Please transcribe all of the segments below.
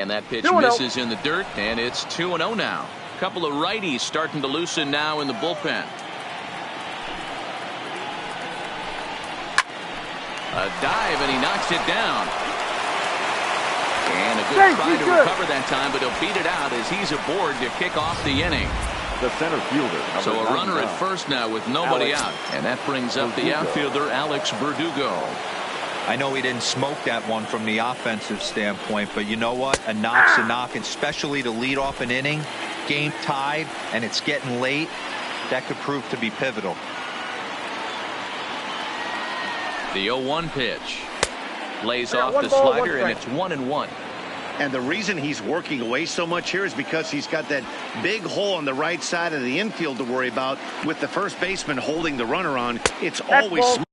And that pitch misses in the dirt, and it's 2-0 now. A couple of righties starting to loosen now in the bullpen. A dive, and he knocks it down. And a good try to recover that time, but he'll beat it out as he's aboard to kick off the inning. The center fielder. So a runner at first now with nobody out. And that brings up the outfielder, Alex Verdugo. I know he didn't smoke that one from the offensive standpoint, but you know what? A knock's a knock, especially to lead off an inning, game tied, and it's getting late. That could prove to be pivotal. The 0-1 pitch. Lays off the slider, and it's 1-1. And the reason he's working away so much here is because he's got that big hole on the right side of the infield to worry about with the first baseman holding the runner on. It's always smart.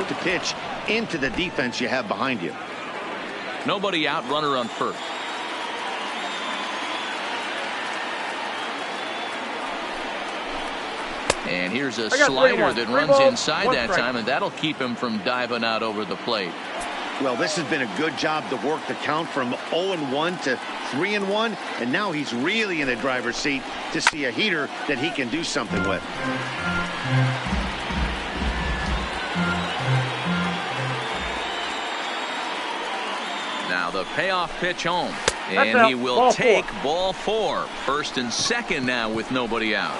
To pitch into the defense you have behind you. Nobody out, runner on first. And here's a slider that runs inside that time, and that'll keep him from diving out over the plate. Well, this has been a good job to work the count from 0-1 to 3-1, and now he's really in the driver's seat to see a heater that he can do something with. Now the payoff pitch home, and he will take ball 4. First and second now with nobody out.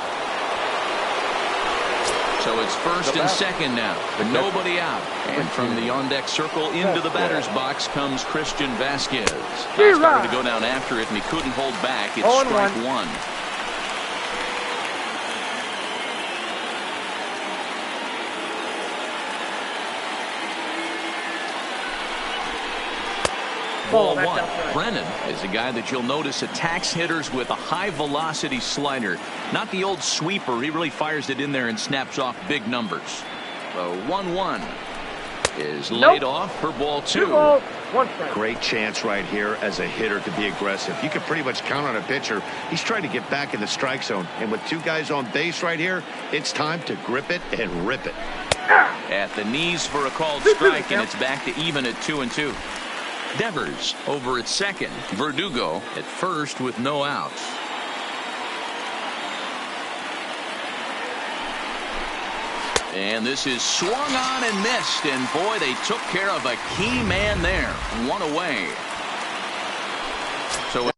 So it's first and second now, nobody out. And from the on-deck circle into the batter's box comes Christian Vasquez. Started to go down after it, and he couldn't hold back. It's strike 1. Ball 1. Brennan is a guy that you'll notice attacks hitters with a high velocity slider. Not the old sweeper. He really fires it in there and snaps off big numbers. The 1-1 is laid off for ball 2. Great chance right here as a hitter to be aggressive. You can pretty much count on a pitcher. He's trying to get back in the strike zone. And with 2 guys on base right here, it's time to grip it and rip it. At the knees for a called strike, and it's back to even at 2-2. Devers over at second. Verdugo at first with no outs. And this is swung on and missed. And boy, they took care of a key man there. 1 away. So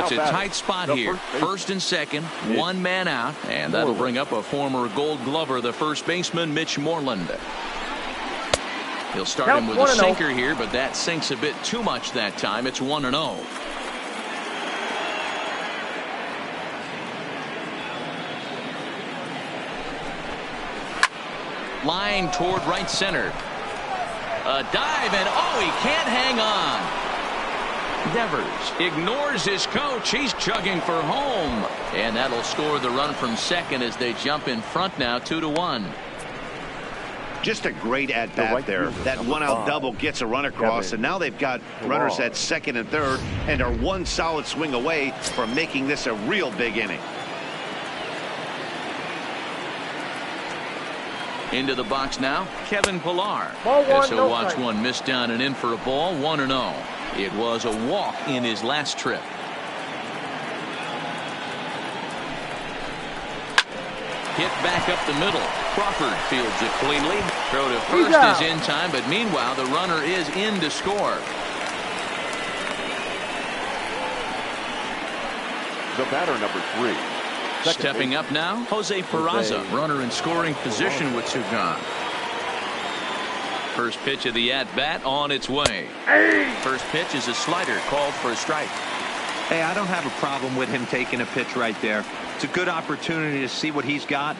it's a tight spot here. First and second, 1 man out. And that'll bring up a former Gold Glover, the first baseman, Mitch Moreland. He'll start him with a sinker here, but that sinks a bit too much that time. It's 1-0. Line toward right center. A dive, and oh, he can't hang on. Devers ignores his coach. He's chugging for home. And that'll score the run from second as they jump in front now, 2-1. Just a great at-bat there. That one-out double gets a run across, and now they've got runners at second and third and are 1 solid swing away from making this a real big inning. Into the box now, Kevin Pillar. As he'll watch one miss down and in for a ball, 1-0. It was a walk in his last trip. Hit back up the middle. Crawford fields it cleanly. Throw to first is in time, but meanwhile the runner is in to score. The batter, number 3. Stepping up now, Jose Peraza, runner in scoring position with 2 gone. First pitch of the at-bat on its way. First pitch is a slider called for a strike. Hey, I don't have a problem with him taking a pitch right there. It's a good opportunity to see what he's got.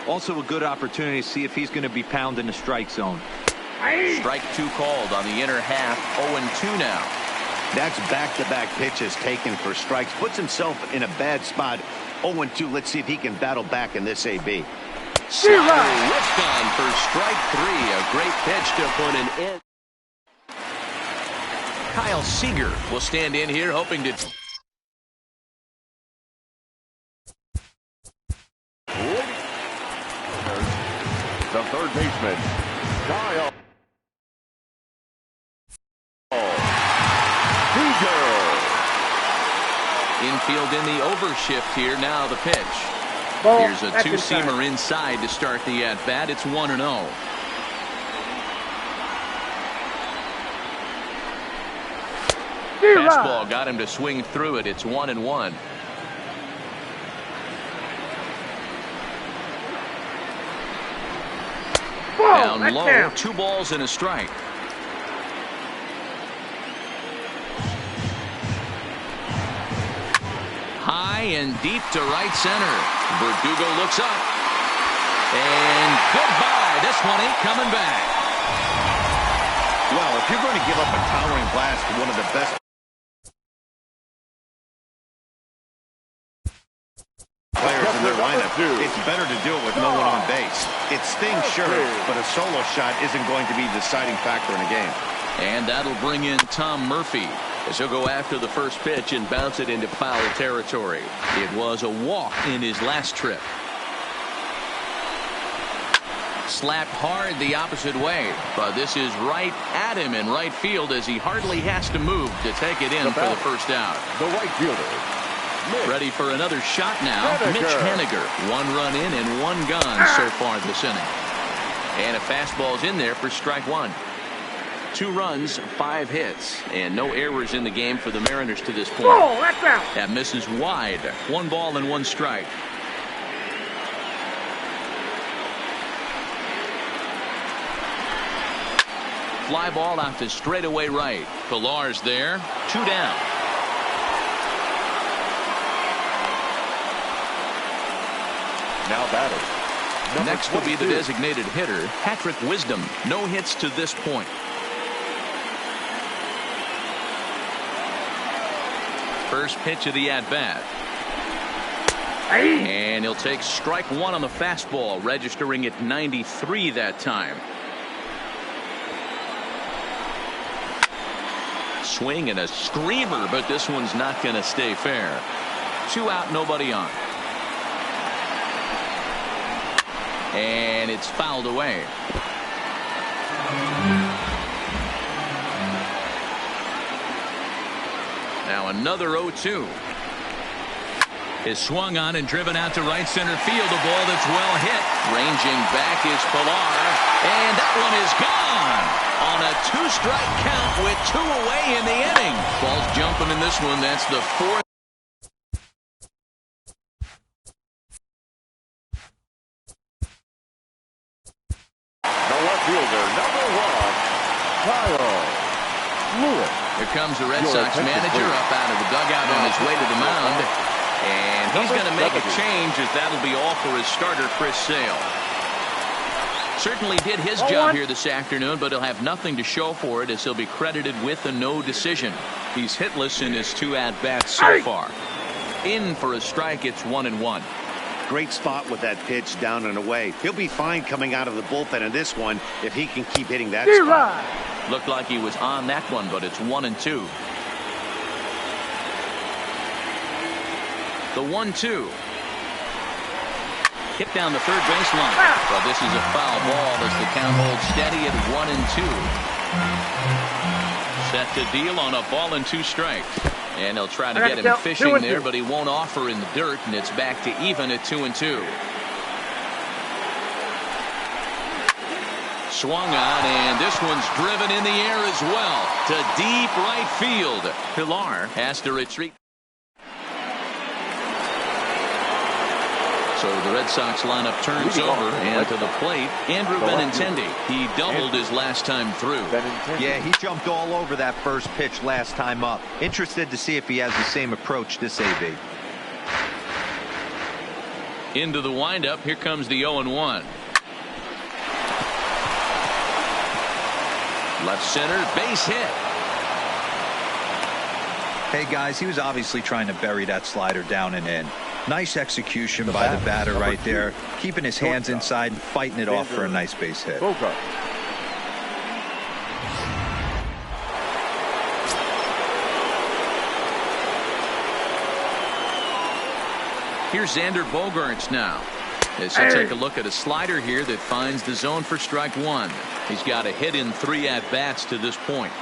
Also a good opportunity to see if he's going to be pounding the strike zone. Strike 2 called on the inner half. 0-2 now. That's back-to-back pitches taken for strikes. Puts himself in a bad spot 0-2. Let's see if he can battle back in this AB. Slider whiffed on for strike 3. A great pitch to put an end. Kyle Seager will stand in here hoping to. The third baseman, Kyle Seager. Infield in the overshift here. Now the pitch. Ball. Here's a two-seamer inside to start the at-bat. It's 1-0. Fastball got him to swing through it. It's 1-1. Down low, 2 balls and a strike. High and deep to right center. Verdugo looks up. And goodbye. This one ain't coming back. Well, if you're going to give up a towering blast to one of the best players in their lineup, it's better to do it with no one on base. It stings, sure, but a solo shot isn't going to be the deciding factor in a game. And that'll bring in Tom Murphy as he'll go after the first pitch and bounce it into foul territory. It was a walk in his last trip. Slapped hard the opposite way, but this is right at him in right field as he hardly has to move to take it in for the first out. The right fielder. Ready for another shot now. Mitch Haniger. 1 run in and 1 gone so far this inning. And a fastball's in there for strike 1. 2 runs, 5 hits, and no errors in the game for the Mariners to this point. That misses wide. 1 ball and 1 strike. Fly ball out to straightaway right. Pilar's there. 2 down. Now batting. Next will be the designated hitter, Patrick Wisdom. No hits to this point. First pitch of the at-bat. And he'll take strike 1 on the fastball, registering at 93 that time. Swing and a screamer, but this one's not going to stay fair. 2 out, nobody on. And it's fouled away. Now another 0-2. Is swung on and driven out to right center field. A ball that's well hit. Ranging back is Pilar. And that one is gone on a 2-strike count with 2 away in the inning. Ball's jumping in this one. That's the 4th. Fielder, number 1, Kyle Lewis. Here comes the Red Sox manager up out of the dugout on his way to the mound. And he's going to make a change as that'll be all for his starter, Chris Sale. Certainly did his job here this afternoon, but he'll have nothing to show for it as he'll be credited with a no decision. He's hitless in his 2 at-bats so far. In for a strike, it's 1-1. Great spot with that pitch down and away. He'll be fine coming out of the bullpen in this one if he can keep hitting that spot. Looked like he was on that one, but it's 1-2. The 1-2. Hit down the third baseline. But this is a foul ball as the count holds steady at 1-2. Set to deal on a ball and 2 strikes. And they'll try to get him fishing there, but he won't offer in the dirt, and it's back to even at 2-2. Swung on, and this one's driven in the air as well to deep right field. Pilar has to retreat. So the Red Sox lineup turns over, and to the plate, Andrew Benintendi. He doubled his last time through. Yeah, he jumped all over that first pitch last time up. Interested to see if he has the same approach this AB. Into the windup, here comes the 0-1. Left center, base hit. Hey guys, he was obviously trying to bury that slider down and in. Nice execution by the batter right there, keeping his hands inside and fighting it off for a nice base hit. Here's Xander Bogaerts now. As he'll take a look at a slider here that finds the zone for strike one. He's got a hit in 3 at-bats to this point.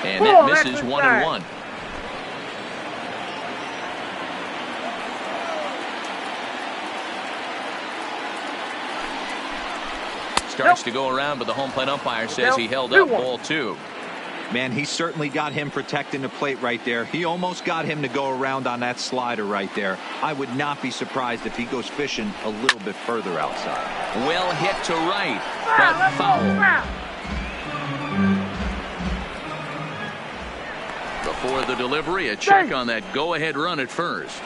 And that misses 1-1. Starts to go around, but the home plate umpire says he held up ball 2. Man, he certainly got him protecting the plate right there. He almost got him to go around on that slider right there. I would not be surprised if he goes fishing a little bit further outside. Well hit to right, but foul. Before the delivery, a check on that go-ahead run at first.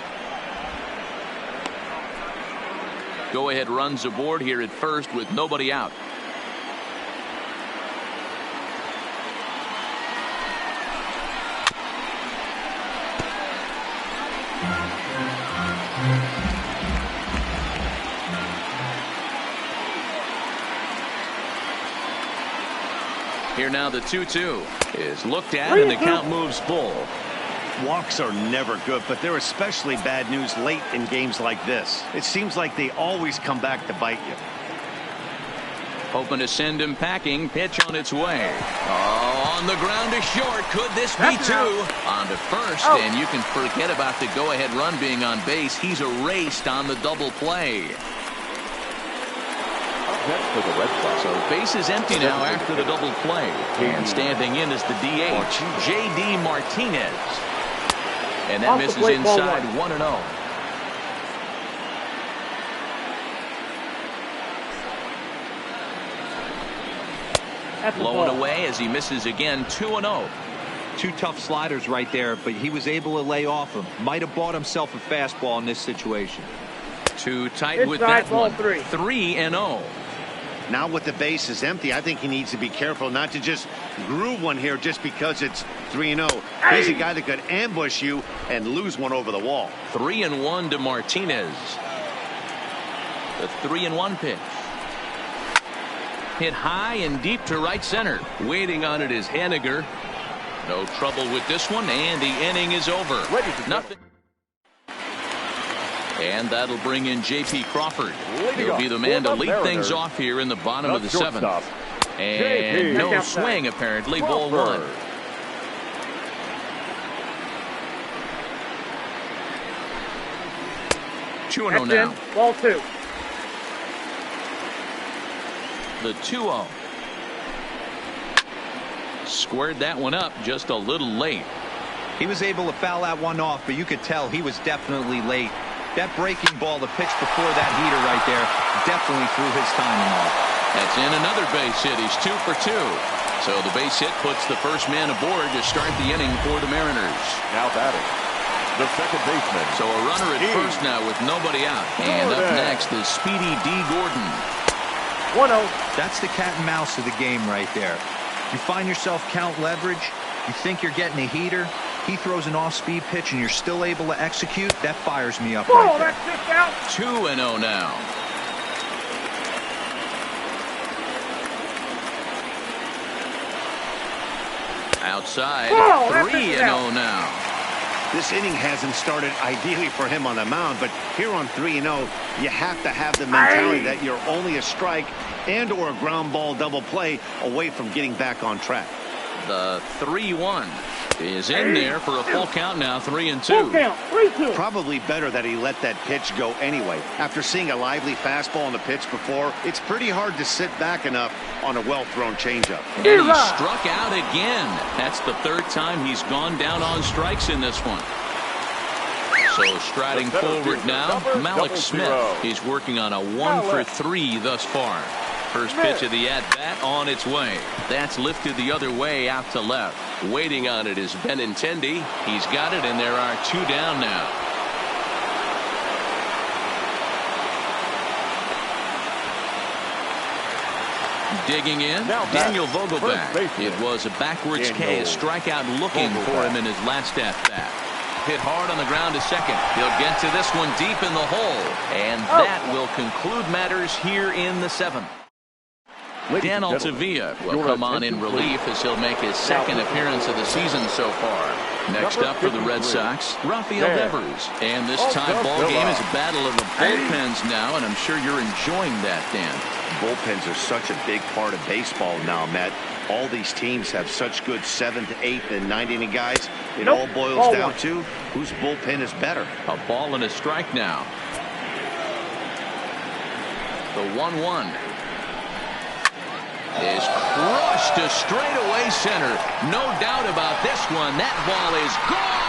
Go-ahead runs aboard here at first with nobody out. Here now the 2-2 is looked at and the count moves full. Walks are never good, but they're especially bad news late in games like this. It seems like they always come back to bite you. Hoping to send him packing. Pitch on its way. Oh, on the ground to short. Could this be 2? On to first, and you can forget about the go-ahead run being on base. He's erased on the double play. For the Red Sox. So base is empty now after the double play. And standing in is the DH, J.D. Martinez. And that misses inside 1-0. Low and away as he misses again, 2-0. 2 tough sliders right there, but he was able to lay off him. Might have bought himself a fastball in this situation. Too tight with that one. 3-0. Now with the base is empty, I think he needs to be careful not to just groove one here just because it's 3-0. He's a guy that could ambush you and lose one over the wall. 3-1 to Martinez. The 3-1 pitch. Hit high and deep to right center. Waiting on it is Haniger. No trouble with this one, and the inning is over. Nothing. And that'll bring in J.P. Crawford. He'll be the man to lead things off here in the bottom of the 7th. And no swing, apparently. Ball 1. Two and 0 now. Ball 2. The 2-0. Squared that one up just a little late. He was able to foul that one off, but you could tell he was definitely late. That breaking ball, the pitch before that heater right there, definitely threw his timing off. That's in another base hit. He's 2 for 2. So the base hit puts the first man aboard to start the inning for the Mariners. Now batting, the second baseman. So a runner at first now with nobody out. And up next is Speedy D. Gordon. 1-0. That's the cat and mouse of the game right there. You find yourself count leverage. You think you're getting a heater. He throws an off-speed pitch and you're still able to execute. That fires me up right there. That's just out. 2-0 now. Outside, 3-0 now. This inning hasn't started ideally for him on the mound, but here on 3-0, you have to have the mentality that you're only a strike and or a ground ball double play away from getting back on track. The 3-1 is in there for a full count now, 3-2. Full count, 3-2. Probably better that he let that pitch go anyway. After seeing a lively fastball on the pitch before, it's pretty hard to sit back enough on a well-thrown changeup. And he struck out again. That's the 3rd time he's gone down on strikes in this one. So striding forward now, Malik Smith. He's working on a 1 for 3 thus far. First pitch of the at-bat on its way. That's lifted the other way out to left. Waiting on it is Benintendi. He's got it, and there are 2 down now. Digging in, Now back, Daniel Vogelback. first baseman, It was a backwards K, a Daniel strikeout looking for Vogelback. him in his last at-bat. Hit hard on the ground to second. He'll get to this one deep in the hole. And that will conclude matters here in the seventh. Dan Altavilla will come on in relief as he'll make his second appearance of the season so far. Next up for the Red Sox, Rafael Devers. And this tie ball game is a battle of the bullpens now, and I'm sure you're enjoying that, Dan. Bullpens are such a big part of baseball now, Matt. All these teams have such good 7th, 8th, and 9th inning guys. It all boils down to whose bullpen is better. A ball and a strike now. The 1-1 is crushed to straightaway center. No doubt about this one. That ball is gone.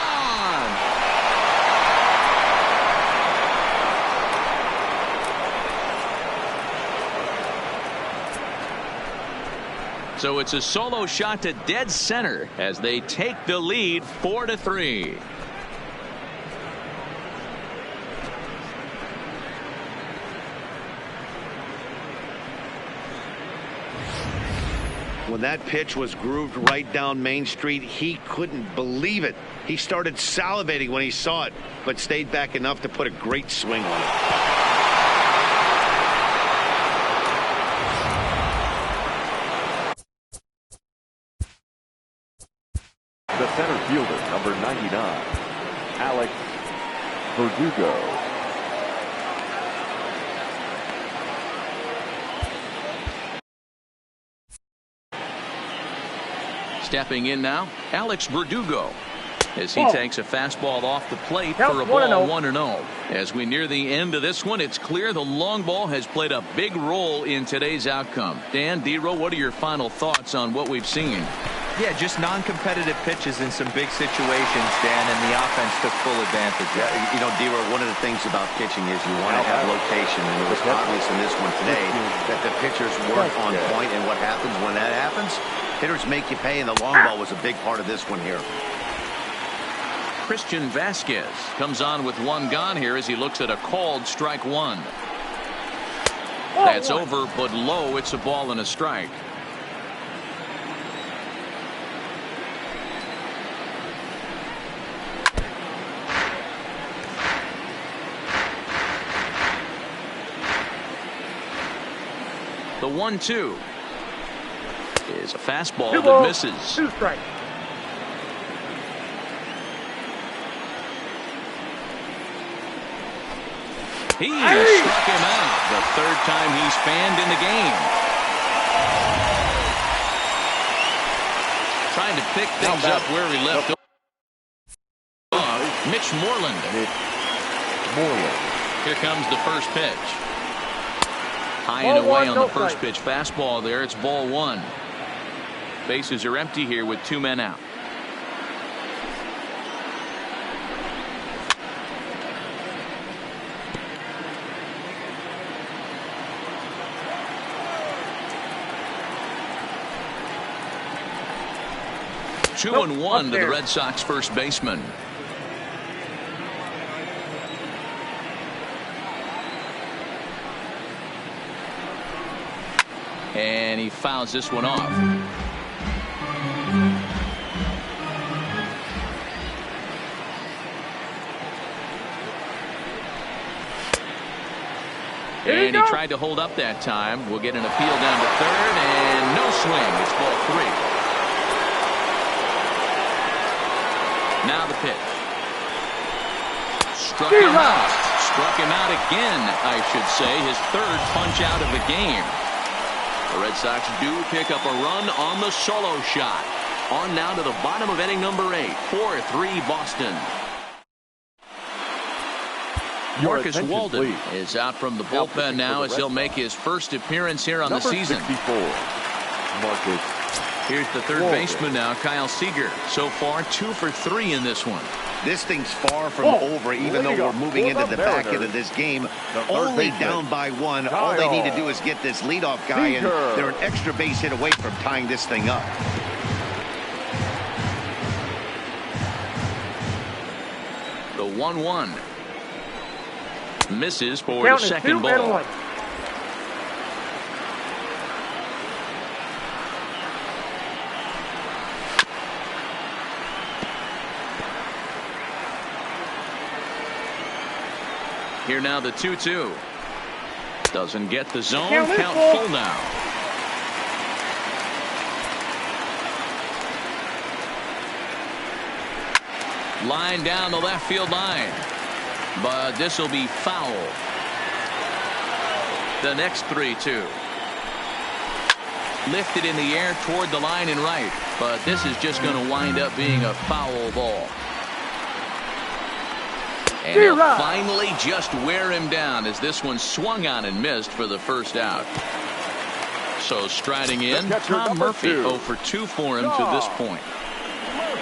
So it's a solo shot to dead center as they take the lead 4-3. When that pitch was grooved right down Main Street, he couldn't believe it. He started salivating when he saw it, but stayed back enough to put a great swing on it. The center fielder, number 99, Alex Verdugo. Stepping in now, Alex Verdugo, as he takes a fastball off the plate Count for a ball 1-0. 1-0. As we near the end of this one, it's clear the long ball has played a big role in today's outcome. Dan, D-Row, what are your final thoughts on what we've seen? Yeah, just non-competitive pitches in some big situations, Dan, and the offense took full advantage. Yeah, you know, D-Row, one of the things about pitching is you want to have location, and it was obvious in this one today that the pitchers weren't on point, and what happens when that happens? Hitters make you pay, and the long ball was a big part of this one here. Christian Vasquez comes on with one gone here as he looks at a called strike one. That's over, but low. It's a ball and a strike. The 1-2 is a fastball that misses. 2 strikes. He struck him out. The third time he's fanned in the game. Trying to pick things up where he left off. Mitch Moreland. Here comes the first pitch. High and away on the first pitch fastball there. It's ball 1. Bases are empty here with 2 men out. Two and one to the Red Sox first baseman. And he fouls this one off. And he tried to hold up that time. We'll get an appeal down to third, and no swing. It's ball 3. Now the pitch. Struck him out. Struck him out again, I should say. His third punch out of the game. The Red Sox do pick up a run on the solo shot. On now to the bottom of inning number 8. 4-3 Boston. Marcus Walden is out from the bullpen now as he'll make his first appearance here on the season. 64, Marcus. Here's the third baseman now, Kyle Seager. So far, 2 for 3 in this one. This thing's far from over, even though we're moving into the back end of this game. Only down by 1. All they need to do is get this leadoff guy, and they're an extra base hit away from tying this thing up. The 1-1. Misses for the second ball. Here now the 2-2. Doesn't get the zone. Count full now. Line down the left field line. But this will be foul. The next 3-2. Lifted in the air toward the line and right. But this is just going to wind up being a foul ball. And he'll finally just wear him down as this one swung on and missed for the first out. So striding in, Tom Murphy. 0 for 2 for him to this point.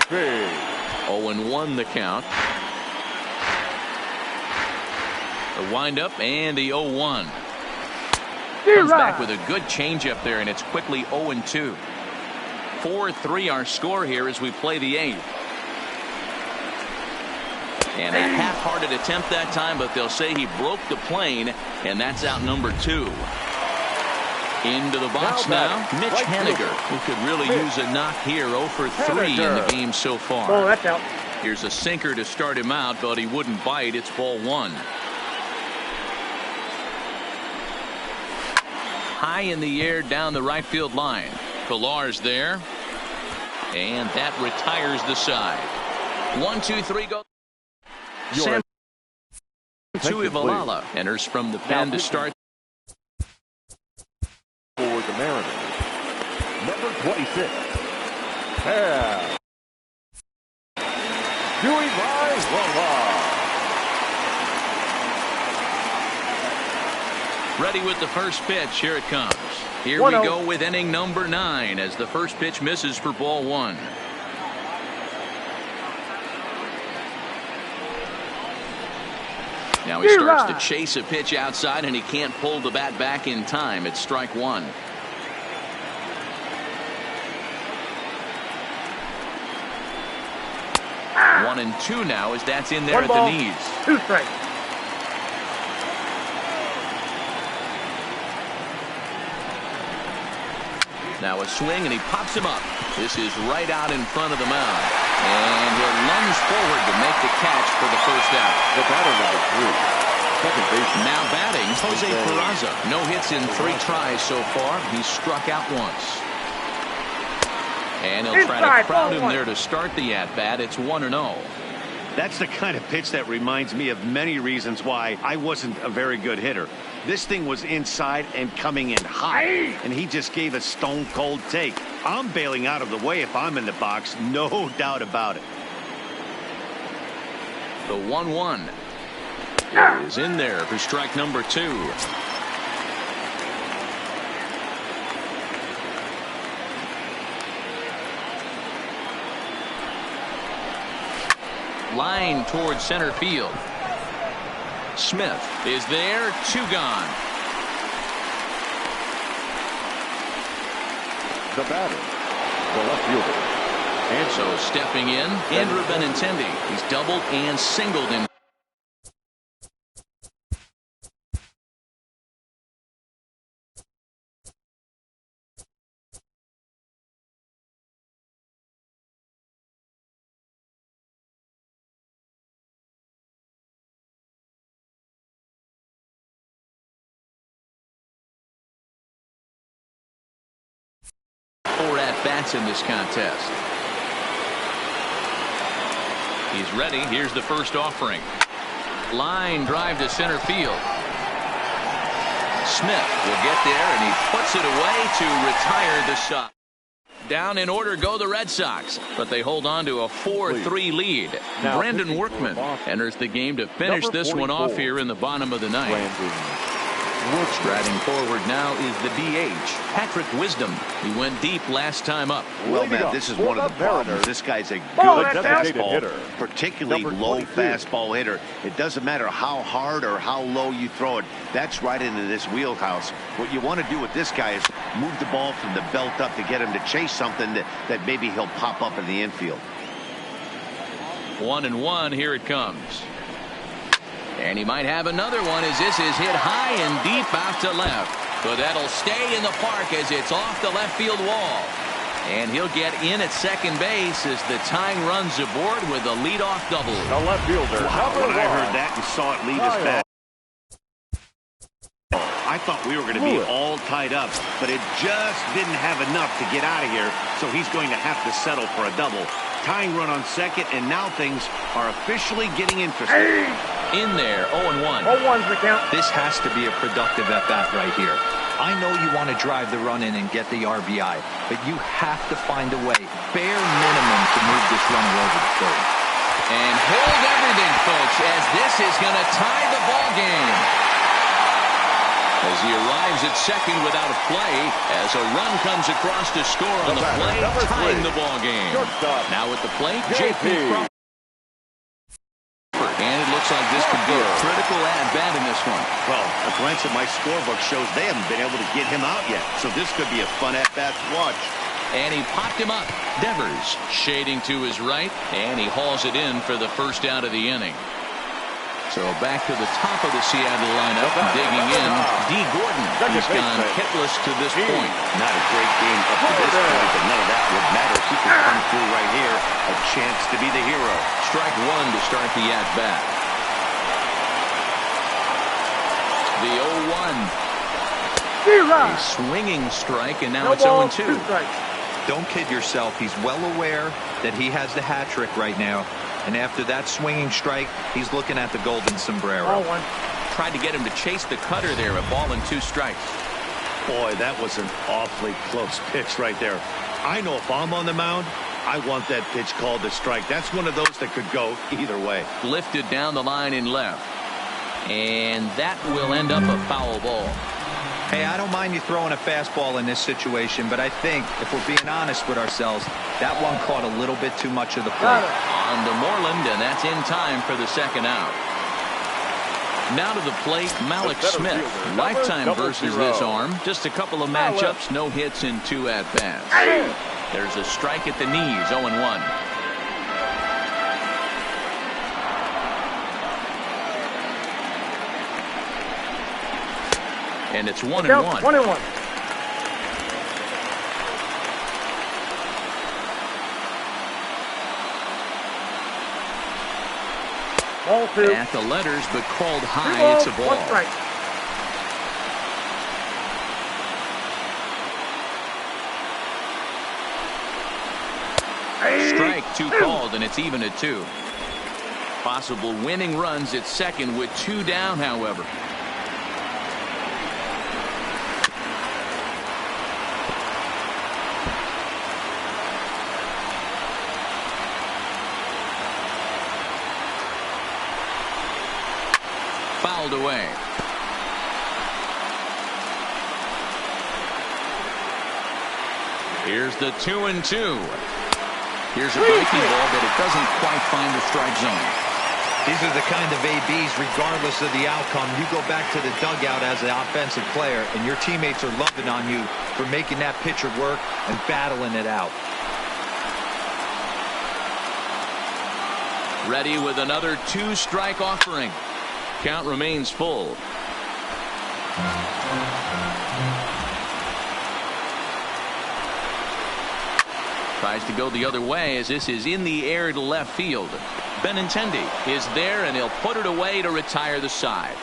0-1 the count. The windup and the 0-1. Comes back with a good changeup there, and it's quickly 0-2. 4-3 our score here as we play the 8th. And a half-hearted attempt that time, but they'll say he broke the plane, and that's out number 2. Into the box now, Mitch Haniger, who could really use a knock here. 0 for 3 in the game so far. Oh, that's out. Here's a sinker to start him out, but he wouldn't bite. It's ball 1. High in the air down the right field line. Pillar's there. And that retires the side. 1-2-3 go. Sam Tuivalala enters from the pen to start. For the Mariners, number 26. Tuivalala. Ready with the first pitch. Here it comes. Here we go with inning number 9 as the first pitch misses for ball 1. Now he starts to chase a pitch outside, and he can't pull the bat back in time. It's strike 1. One and 2 now as that's in there at the knees. 2 strikes. Now a swing, and he pops him up. This is right out in front of the mound. And he'll lunge forward to make the catch for the first out. The batter number 3. Second baseman. Now batting, Jose Peraza. No hits in 3 tries so far. He's struck out once. And he'll try to crowd him there to start the at-bat. It's 1-0. That's the kind of pitch that reminds me of many reasons why I wasn't a very good hitter. This thing was inside and coming in hot, and he just gave a stone-cold take. I'm bailing out of the way if I'm in the box, no doubt about it. The 1-1 is in there for strike number 2. Line towards center field. Smith is there. 2 gone. The batter, the left fielder. And so stepping in, Andrew Benintendi. He's doubled and singled in. At-bats in this contest. He's ready. Here's the first offering. Line drive to center field. Smith will get there, and he puts it away to retire the shot. Down in order go the Red Sox, but they hold on to a 4-3 lead. Now, Brandon Workman enters the game to finish this one off here in the bottom of the ninth. Striding forward now is the DH, Patrick Wisdom. He went deep last time up. Well, Matt, this is one of the problems. This guy's a good fastball hitter, particularly low fastball hitter. It doesn't matter how hard or how low you throw it. That's right into this wheelhouse. What you want to do with this guy is move the ball from the belt up to get him to chase something that maybe he'll pop up in the infield. 1-1. Here it comes. And he might have another one as this is hit high and deep out to left. But that'll stay in the park as it's off the left field wall. And he'll get in at second base as the tying runs aboard with a leadoff double. The left fielder. Wow, when I heard that and saw it leave his bat. I thought we were going to be all tied up, but it just didn't have enough to get out of here, so he's going to have to settle for a double. Tying run on second, and now things are officially getting interesting. In there, 0-1. 0-1's the count. This has to be a productive at-bat right here. I know you want to drive the run in and get the RBI, but you have to find a way, bare minimum, to move this runner over the third. And hold everything, folks, as this is going to tie the ball game. As he arrives at second without a play, as a run comes across to score on the play, tying the ball game. Now at the plate, J.P. Crawford. And it looks like this could be a critical at-bat in this one. Well, a glance at my scorebook shows they haven't been able to get him out yet, so this could be a fun at-bat to watch. And he popped him up. Devers shading to his right, and he hauls it in for the first out of the inning. So back to the top of the Seattle lineup, digging in, D. Gordon. He's gone hitless to this point. Not a great game up to this point, but none of that would matter if he could come through right here. A chance to be the hero. Strike one to start the at-bat. The 0-1. A swinging strike, and now it's 0-2. Don't kid yourself. He's well aware that he has the hat trick right now. And after that swinging strike, he's looking at the golden sombrero. Tried to get him to chase the cutter there, a ball and 2 strikes. Boy, that was an awfully close pitch right there. I know if I'm on the mound, I want that pitch called a strike. That's one of those that could go either way. Lifted down the line in left. And that will end up a foul ball. Hey, I don't mind you throwing a fastball in this situation, but I think if we're being honest with ourselves, that one caught a little bit too much of the plate. On to Moreland, and that's in time for the second out. Now to the plate, Malik Smith. Lifetime versus this arm. Just a couple of matchups, no hits in 2 at-bats. There's a strike at the knees, 0-1. And it's 1-1. 1-1. Ball 2. At the letters, but called high. It's a ball. 1 strike. Strike 2 called, and it's even at 2. Possible winning runs at second with 2 down, however. Fouled away. Here's the 2-2. Here's a breaking ball, but it doesn't quite find the strike zone. These are the kind of ABs, regardless of the outcome. You go back to the dugout as an offensive player, and your teammates are loving on you for making that pitcher work and battling it out. Ready with another 2-strike offering. Count remains full. Tries to go the other way as this is in the air to left field. Benintendi is there, and he'll put it away to retire the side.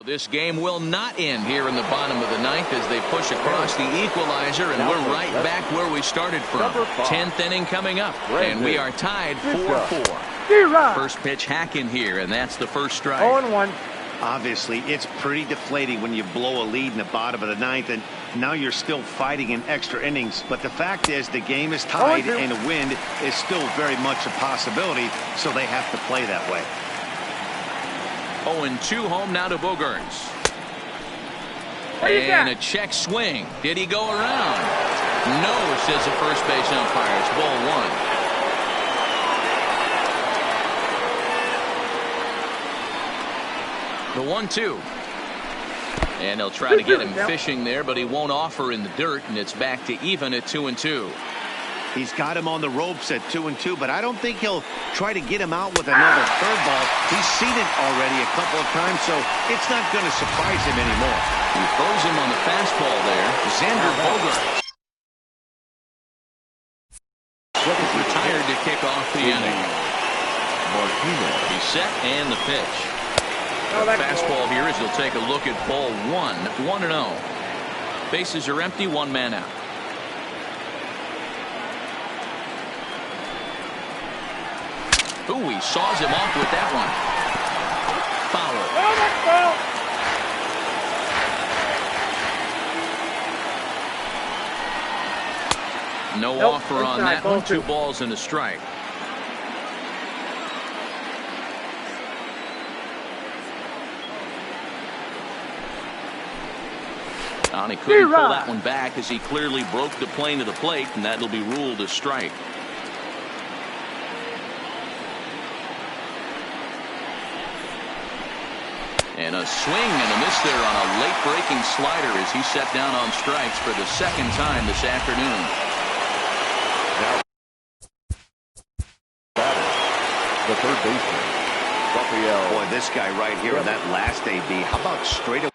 This game will not end here in the bottom of the 9th as they push across the equalizer, and we're right back where we started from. 10th inning coming up, and we are tied 4-4. First pitch hack in here, and that's the first strike. 0-1. Obviously, it's pretty deflating when you blow a lead in the bottom of the 9th, and now you're still fighting in extra innings. But the fact is, the game is tied, and a win is still very much a possibility, so they have to play that way. 0-2 home now to Bogaerts. And a check swing. Did he go around? No, says the first base umpire. It's ball 1. The 1-2. And they'll try to get him fishing there, but he won't offer in the dirt, and it's back to even at 2-2. He's got him on the ropes at 2-2, but I don't think he'll try to get him out with another third ball. He's seen it already a couple of times, so it's not going to surprise him anymore. He throws him on the fastball there. Xander Bogaerts. Retired to kick off the inning. He's set, and the pitch. The fastball here as he'll take a look at ball 1. 1-0. Bases are empty, one man out. Ooh, he saws him off with that one. Foul. No offer on that one. 2 balls and a strike. And he couldn't pull that one back as he clearly broke the plane of the plate, and that'll be ruled a strike. And a swing and a miss there on a late breaking slider as he set down on strikes for the second time this afternoon. The third baseman, Rafael. Boy, this guy right here on that last AB. How about straight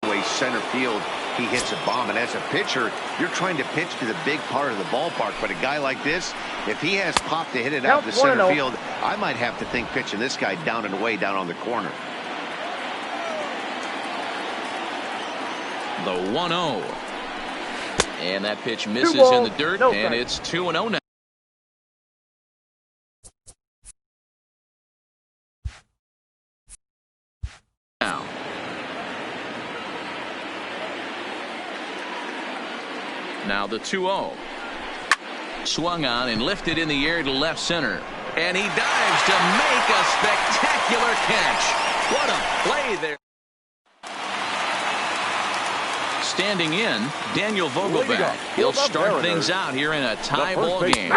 away center field? He hits a bomb, and as a pitcher, you're trying to pitch to the big part of the ballpark. But a guy like this, if he has pop to hit it out to center field, I might have to think pitching this guy down and away down on the corner. The 1-0. And that pitch misses in the dirt, and it's 2-0 now. Now the 2-0. Swung on and lifted in the air to left center. And he dives to make a spectacular catch. What a play there. Standing in, Daniel Vogelbach. He'll start things out here in a tie ball game.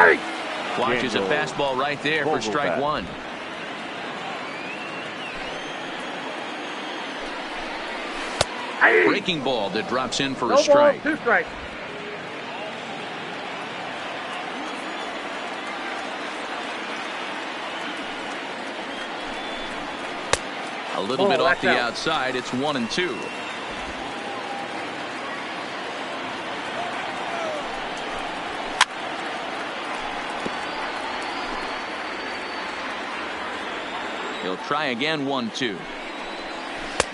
Watches a fastball right there for strike 1. Breaking ball that drops in for a strike. 2 strikes. A little bit off the outside. It's 1-2. He'll try again. 1-2.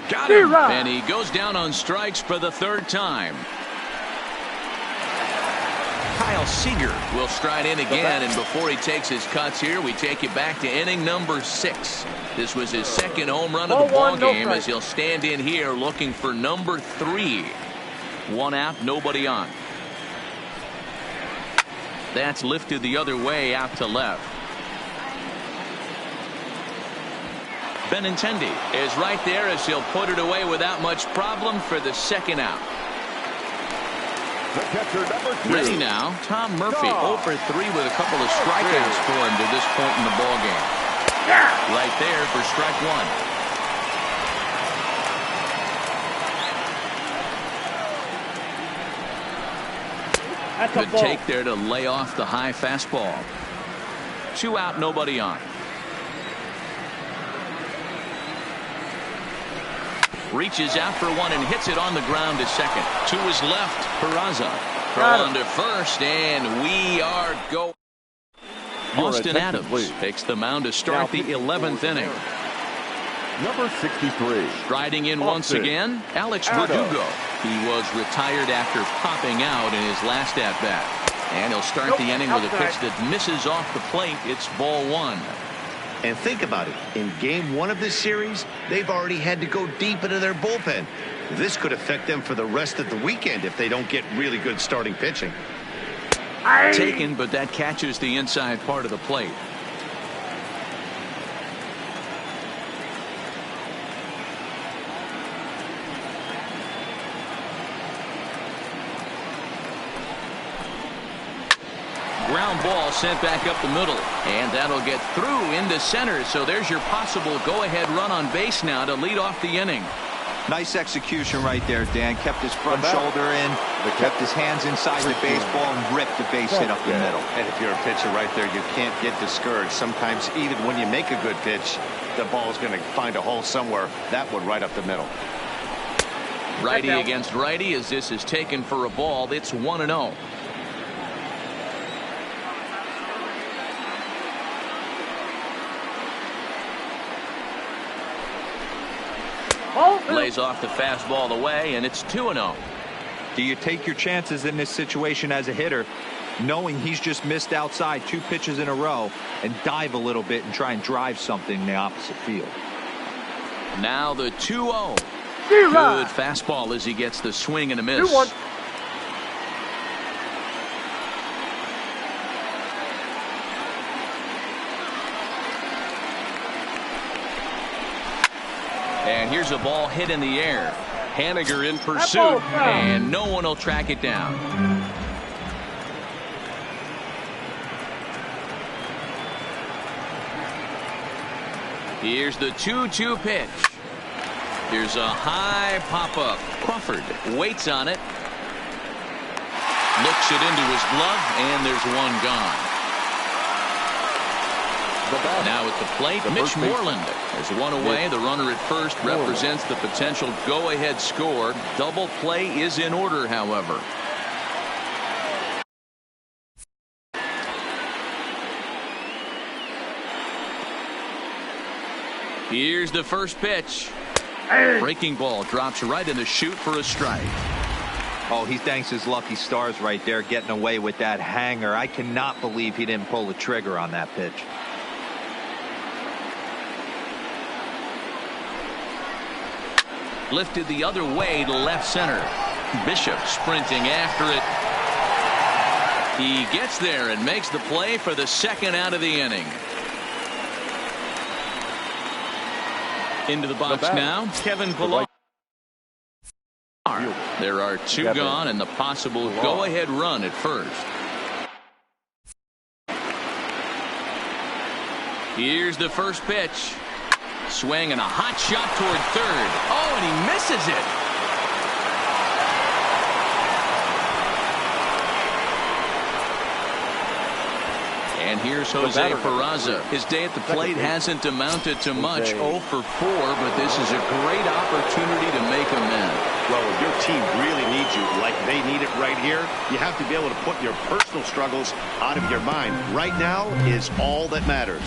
Got him. And he goes down on strikes for the 3rd time. Kyle Seager will stride in again, and before he takes his cuts here, we take it back to inning number 6. This was his 2nd home run of the ball game as he'll stand in here looking for number 3. 1 out, nobody on. That's lifted the other way out to left. Benintendi is right there as he'll put it away without much problem for the 2nd out. The catcher, number 2. Ready now, Tom Murphy. 0 for 3 with a couple of strikeouts for him to this point in the ball game. Right there for strike 1. Good take there to lay off the high fastball. 2 out, nobody on. Reaches out for 1 and hits it on the ground to second. To his left, Peraza. Throw on to first, and we are going. Austin Adams takes the mound to start the 11th inning. Number 63. Striding in once again, Alex Verdugo. He was retired after popping out in his last at-bat. And he'll start the inning with a pitch that misses off the plate. It's ball 1. And think about it. In game 1 of this series, they've already had to go deep into their bullpen. This could affect them for the rest of the weekend if they don't get really good starting pitching. Taken, but that catches the inside part of the plate. Ground ball sent back up the middle, and that'll get through into center. So there's your possible go-ahead run on base now to lead off the inning. Nice execution right there, Dan. Kept his front shoulder in, kept his hands inside the baseball, and ripped the base hit up the middle. And if you're a pitcher right there, you can't get discouraged. Sometimes even when you make a good pitch, the ball's going to find a hole somewhere. That one right up the middle. Righty against righty as this is taken for a ball. It's 1-0. Ball 2. Lays off the fastball away, and it's 2-0. Do you take your chances in this situation as a hitter, knowing he's just missed outside 2 pitches in a row, and dive a little bit and try and drive something in the opposite field? Now the 2-0. Good Good fastball as he gets the swing and a miss. 2-1. And here's a ball hit in the air. Haniger in pursuit, and no one will track it down. Here's the 2-2 pitch. Here's a high pop-up. Crawford waits on it. Looks it into his glove, and there's one gone. Now at the plate, Mitch Moreland. There's one away. The runner at first represents the potential go-ahead score. Double play is in order, however. Here's the first pitch. Breaking ball drops right in the chute for a strike. Oh, he thanks his lucky stars right there getting away with that hanger. I cannot believe he didn't pull the trigger on that pitch. Lifted the other way to left center. Bishop sprinting after it. He gets there and makes the play for the second out of the inning. Into the box now, Kevin Pillar. There are 2 gone and the possible go-ahead run at first. Here's the first pitch. Swing and a hot shot toward third. Oh, and he misses it. And here's Jose Peraza. His day at the plate hasn't amounted to much. 0 for 4, but this is a great opportunity to make amends. Well, if your team really needs you like they need it right here, you have to be able to put your personal struggles out of your mind. Right now is all that matters.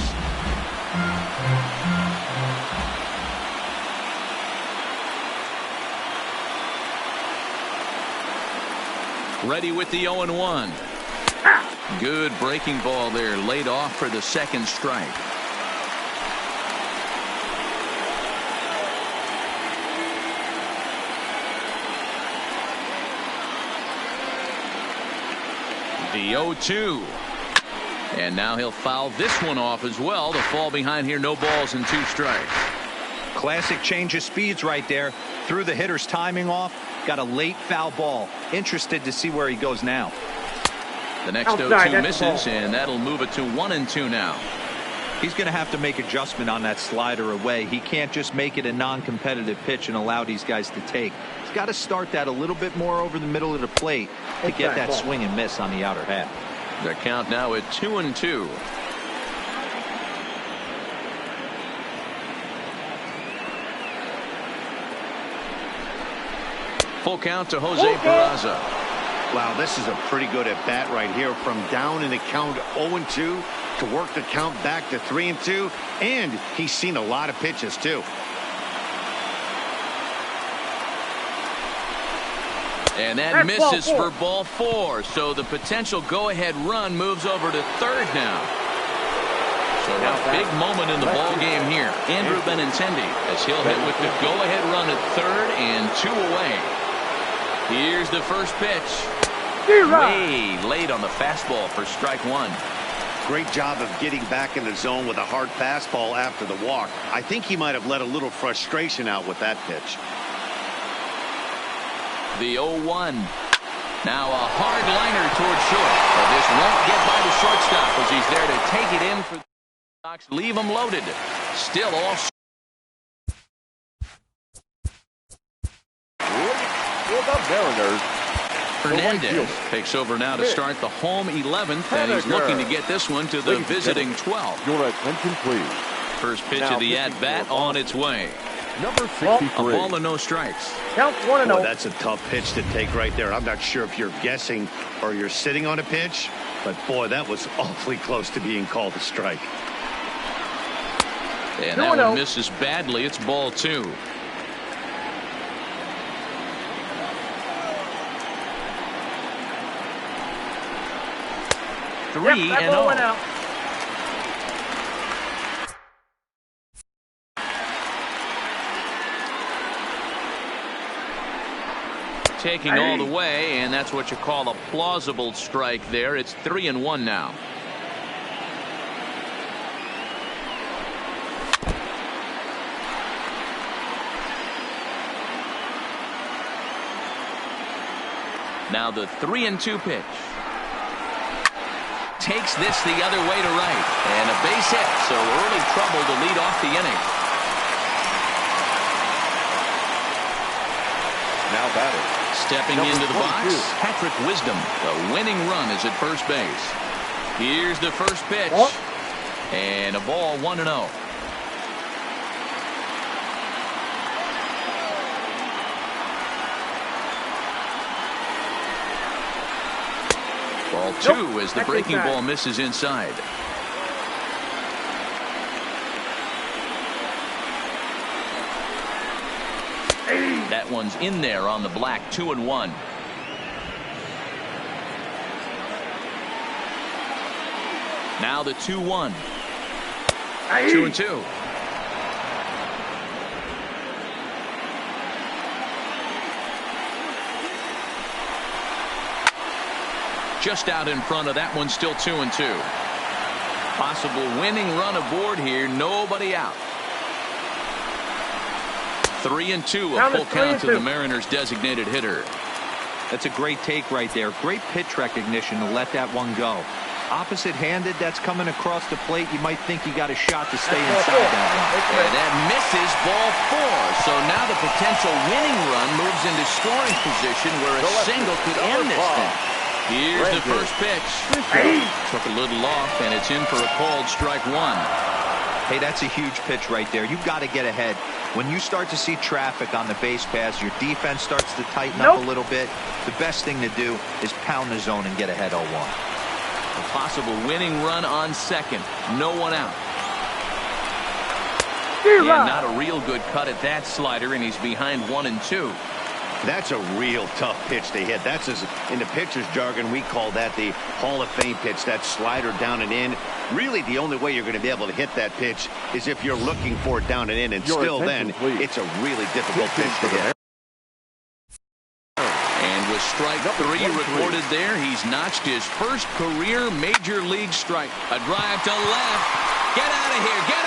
Ready with the 0-1. Good breaking ball there, laid off for the second strike. The 0-2. And now he'll foul this one off as well. The fall behind here, no balls and 2 strikes. Classic change of speeds right there. Threw the hitter's timing off. Got a late foul ball. Interested to see where he goes now. The next 0-2 misses, and that'll move it to 1-2 now. He's going to have to make adjustment on that slider away. He can't just make it a non-competitive pitch and allow these guys to take. He's got to start that a little bit more over the middle of the plate to get that swing and miss on the outer half. The count now at 2-2. Full count to Jose Peraza. Wow, this is a pretty good at bat right here, from down in the count 0-2 to work the count back to 3-2, and he's seen a lot of pitches too. And that misses for ball 4, so the potential go-ahead run moves over to third now. So a big moment in the ball game here. Andrew Benintendi, as he'll hit with the go-ahead run at third and 2 away. Here's the first pitch. Way late on the fastball for strike 1. Great job of getting back in the zone with a hard fastball after the walk. I think he might have let a little frustration out with that pitch. The 0-1. Now a hard liner toward short. But this won't get by the shortstop as he's there to take it in for the Sox. Leave him loaded. Still all. For the Mariners, Hernandez takes over now to start the home 11th, and he's looking to get this one to the visiting 12th. Your attention, please. First pitch of the at-bat on its way. Number 63. A ball and no strikes. Count 1-0. Boy, that's a tough pitch to take right there. I'm not sure if you're guessing or you're sitting on a pitch, but boy, that was awfully close to being called a strike. And that one misses badly. It's ball 2. that ball went 3-0. out. Taking all the way, and that's what you call a plausible strike there. It's 3-1 now. Now the 3-2 pitch. Takes this the other way to right, and a base hit, so early trouble to lead off the inning. Now batting. Stepping Number into the 22. box, Patrick Wisdom. The winning run is at first base. Here's the first pitch. Ball. And a ball, 1-0. Ball 2 as the That's breaking inside. ball misses inside. That one's in there on the black. 2-1. Now the 2-1. 2-2. Just out in front of that one, still 2-2. Possible winning run aboard here. Nobody out. 3-2, a full count to the Mariners' designated hitter. That's a great take right there. Great pitch recognition to let that one go. Opposite-handed, that's coming across the plate. You might think you got a shot to stay inside that one. And that misses, ball 4. So now the potential winning run moves into scoring position where a single could end this thing. Here's the first pitch. Took a little off, and it's in for a called strike 1. Hey, that's a huge pitch right there. You've got to get ahead. When you start to see traffic on the base paths, your defense starts to tighten up a little bit. The best thing to do is pound the zone and get ahead 0-1. A possible winning run on second. No one out. And not a real good cut at that slider, and he's behind 1-2. That's a real tough pitch to hit. That's, as in the pitcher's jargon, we call that the Hall of Fame pitch, that slider down and in. Really, the only way you're going to be able to hit that pitch is if you're looking for it down and in, and still then, it's a really difficult pitch to hit. And with strike 3 recorded there, he's notched his first career major league strike. A drive to left. Get out of here. Get